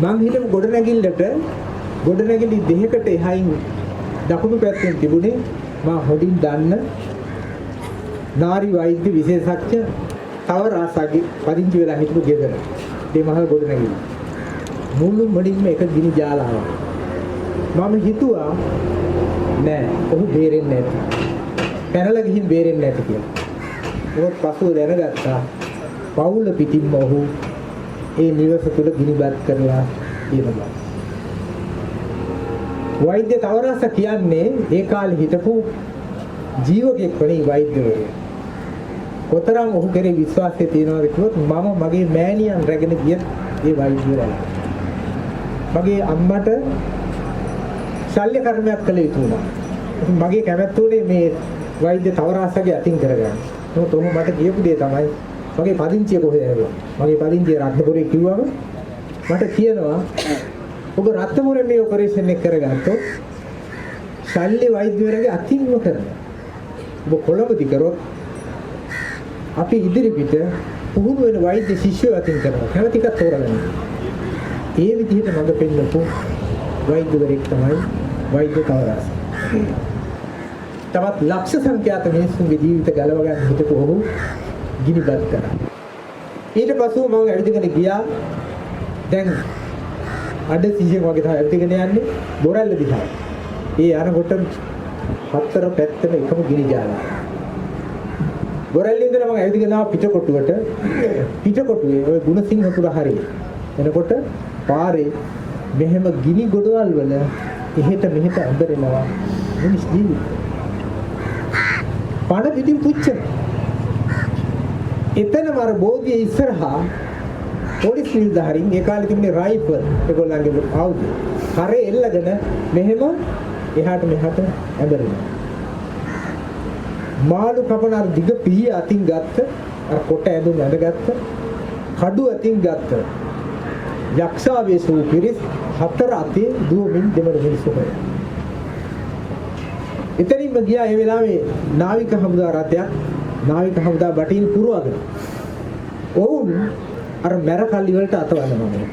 මං හිතමු ගොඩනැගිලි දෙකකට එහායින් දකුණු පැත්තෙන් තිබුණේ මා හොඳින් දන්න නාරි වෛද්‍ය විශේෂඥ තව රාසගේ පදිංචි වෙලා හිටපු ගෙදර. මේ මහල් ගොඩනැගිලි. මුළු මඩින්ම එක ගිනි ජාලාවක්. මම හිතුවා නෑ ඔහු බේරෙන්නේ නැති. පැනලා ගිහින් බේරෙන්නේ නැති කියලා. ඒවත් පසුව දැනගත්තා පවුල පිටින්ම ඔහු ඒ නිවස තුල ගිනිබත් කරලා ඉන්නවා. වෛද්‍ය තවරස කියන්නේ ඒ කාලේ හිටපු ජීවකෙක් වගේ වෛද්‍යවරයෙක්. කොතරම් ඔහු කෙරේ විශ්වාසය තියනවාද කිව්වොත් මම මගේ මෑණියන් රැගෙන ගිය ඒ වෛද්‍යවරයා. මගේ අම්මට ශල්‍ය කර්මයක් කළ යුතු වුණා. මගේ කැමැත්ත උනේ මේ වෛද්‍ය තවරසගේ අතින් කරගන්න. මොකද ඔහු මට කියපු දේ තමයි මගේ පදිංචිය කොහෙද ඇවිල්ලා. මගේ පදිංචිය රත්නපුරේ කිව්වම මට කියනවා ඔබ රත්නපුරේ මේ ඔපරේෂන් එක කරගත්තොත් ශල්‍ය වෛද්‍යවරයාගේ අතින්ම කරනවා. ඔබ කොළඹදි කරොත් අපි ඉදිරි පිට පුහුණු වෙන වෛද්‍ය ශිෂ්‍යයෝ අතින් කරනවා. කැමති එකක් තෝරගන්න. ඒ විදිහට මඟ පෙන්නපු වෛද්‍යවරයෙක් තමයි වෛද්‍ය තවරස. තවත් ලක්ෂ සංඛ්‍යාත මිනිස්සුන්ගේ ජීවිත ගලව ගන්න හිටපු ඔහු ගිනිබත් කරා. ඊට පස්සෙ මම ඇවිදගෙන ගියා. දැන් අඩ සීයෙන් වගේ තමයි ඇවිදගෙන යන්නේ බොරැල්ල දිහා. ඒ අරකොට හතර පැත්තම එකම ගිනි ජාලා. බොරැල්ලේ ඉඳලා මම ඇවිදගෙන ආවා පිටකොටුවේ ඔය ගුණසිංහපුර හරිය. එනකොට පාරේ මෙහෙම ගිනි ගොඩවල් වල එහෙට මෙහෙට ඇඹරෙනවා මිනිස් ජීවිත. පාඩ පිටින් පුච්චන. එතනම අර බෝධිය ඉස්සරහා පොලිස් නිලධාරීන් ඒ කාලේ තිබුණේ රයිෆල් ඒගොල්ලන්ගේ ආයුධ. කරේ එල්ලගෙන මෙහෙම එහාට මෙහාට ඇඹරෙනවා. මාළු කපන අර දිග පිහිය අතින් ගත්ත අර කොට ඇඳුම් ඇඳගත්ත කඩු අතින් ගත්ත යක්ෂාවේශූ පිරිස් හතර අතේ දුවමින් දෙමළ මිනිස්සු හොය. එතනින්ම ගියා ඒ වෙලාවේ නාවික හමුදා රථයක් නාවික හමුදා බටින් පුරවගෙන. ඔවුන් අර මැරකල්ලි වලට අතවනවා.